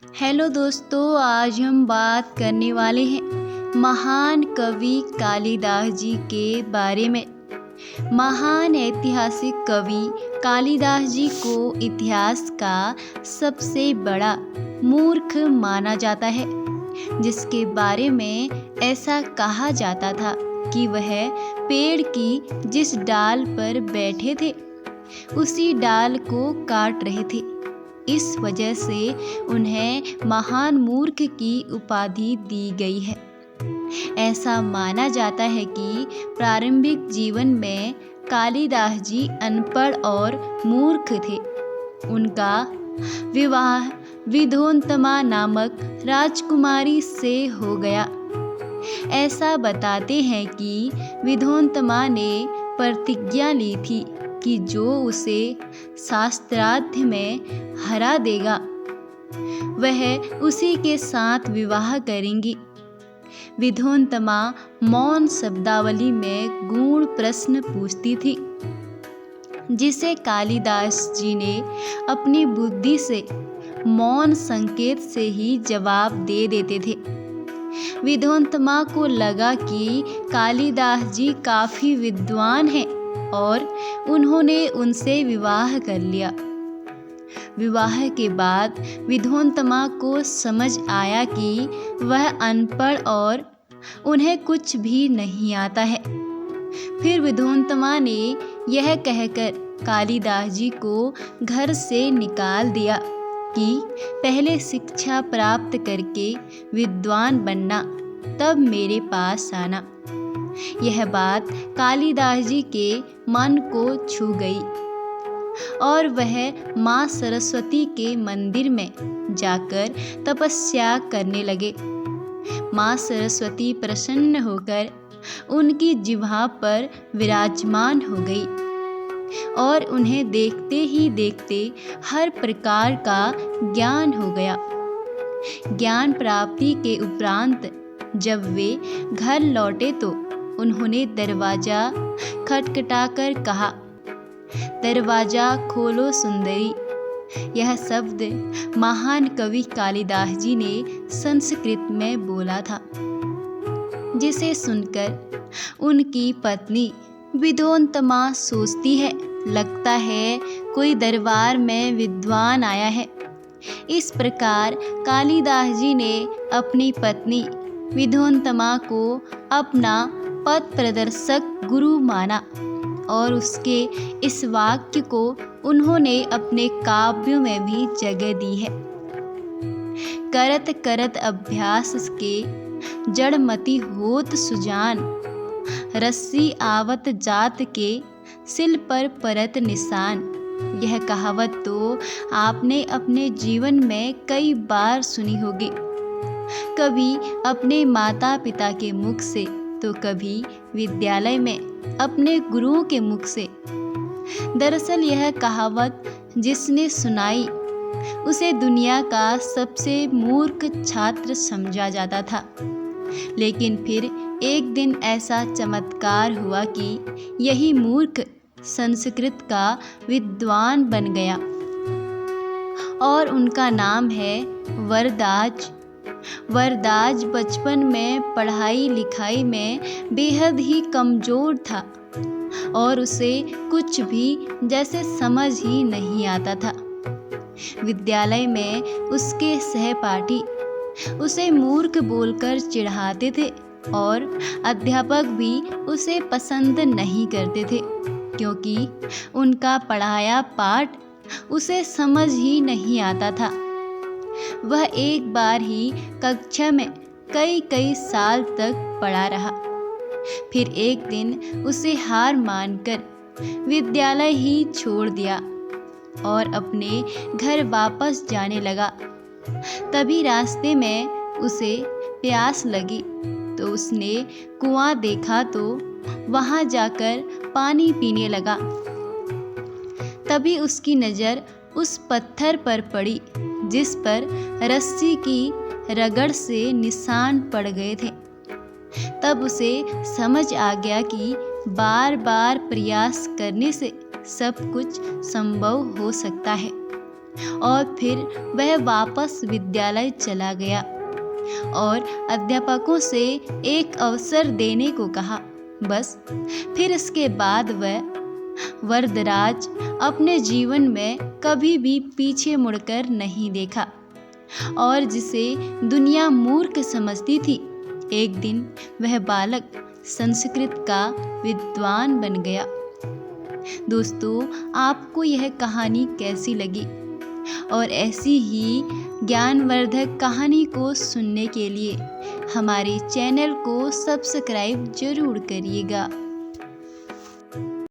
Hello दोस्तों, आज हम बात करने वाले हैं महान कवि कालिदास जी के बारे में। महान ऐतिहासिक कवि कालिदास जी को इतिहास का सबसे बड़ा मूर्ख माना जाता है, जिसके बारे में ऐसा कहा जाता था कि वह पेड़ की जिस डाल पर बैठे थे उसी डाल को काट रहे थे। इस वजह से उन्हें महान मूर्ख की उपाधि दी गई है। ऐसा माना जाता है कि प्रारंभिक जीवन में कालिदास जी अनपढ़ और मूर्ख थे। उनका विवाह विधोत्तमा नामक राजकुमारी से हो गया। ऐसा बताते हैं कि विधोत्तमा ने प्रतिज्ञा ली थी कि जो उसे शास्त्रार्थ में हरा देगा वह उसी के साथ विवाह करेंगी। विधोत्तमा मौन शब्दावली में गूढ़ प्रश्न पूछती थी, जिसे कालिदास जी ने अपनी बुद्धि से मौन संकेत से ही जवाब दे देते थे। विधोत्तमा को लगा कि कालिदास जी काफ़ी विद्वान हैं और उन्होंने उनसे विवाह कर लिया। विवाह के बाद विधोत्तमा को समझ आया कि वह अनपढ़ और उन्हें कुछ भी नहीं आता है। फिर विधोत्तमा ने यह कहकर कालिदास जी को घर से निकाल दिया कि पहले शिक्षा प्राप्त करके विद्वान बनना, तब मेरे पास आना। यह बात कालिदास जी के मन को छू गई और वह माँ सरस्वती के मंदिर में जाकर तपस्या करने लगे। माँ सरस्वती प्रसन्न होकर उनकी जिह्वा पर विराजमान हो गई और उन्हें देखते ही देखते हर प्रकार का ज्ञान हो गया। ज्ञान प्राप्ति के उपरांत जब वे घर लौटे तो उन्होंने दरवाजा खटखटाकर कहा, दरवाजा खोलो सुंदरी। यह शब्द महान कवि कालिदास जी ने संस्कृत में बोला था, जिसे सुनकर उनकी पत्नी विधोत्तमा सोचती है, लगता है कोई दरबार में विद्वान आया है। इस प्रकार कालिदास जी ने अपनी पत्नी विधोत्तमा को अपना पथ प्रदर्शक गुरु माना और उसके इस वाक्य को उन्होंने अपने काव्यों में भी जगह दी है। करत करत अभ्यास के जड़मति होत सुजान, रस्सी आवत जात के सिल पर परत निशान। यह कहावत तो आपने अपने जीवन में कई बार सुनी होगी, कभी अपने माता पिता के मुख से तो कभी विद्यालय में अपने गुरुओं के मुख से। दरअसल यह कहावत जिसने सुनाई उसे दुनिया का सबसे मूर्ख छात्र समझा जाता था। लेकिन फिर एक दिन ऐसा चमत्कार हुआ कि यही मूर्ख संस्कृत का विद्वान बन गया और उनका नाम है वरदाज। वरदाज बचपन में पढ़ाई लिखाई में बेहद ही कमज़ोर था और उसे कुछ भी जैसे समझ ही नहीं आता था। विद्यालय में उसके सहपाठी उसे मूर्ख बोलकर चिढ़ाते थे और अध्यापक भी उसे पसंद नहीं करते थे, क्योंकि उनका पढ़ाया पाठ उसे समझ ही नहीं आता था। वह एक बार ही कक्षा में कई साल तक पढ़ा रहा। फिर एक दिन उसे हार मानकर विद्यालय ही छोड़ दिया और अपने घर वापस जाने लगा। तभी रास्ते में उसे प्यास लगी तो उसने कुआं देखा तो वहां जाकर पानी पीने लगा। तभी उसकी नज़र उस पत्थर पर पड़ी जिस पर रस्सी की रगड़ से निशान पड़ गए थे। तब उसे समझ आ गया कि बार बार प्रयास करने से सब कुछ संभव हो सकता है। और फिर वह वापस विद्यालय चला गया और अध्यापकों से एक अवसर देने को कहा। बस फिर इसके बाद वह वरदराज अपने जीवन में कभी भी पीछे मुड़कर नहीं देखा और जिसे दुनिया मूर्ख समझती थी, एक दिन वह बालक संस्कृत का विद्वान बन गया। दोस्तों, आपको यह कहानी कैसी लगी? और ऐसी ही ज्ञानवर्धक कहानी को सुनने के लिए हमारे चैनल को सब्सक्राइब जरूर करिएगा।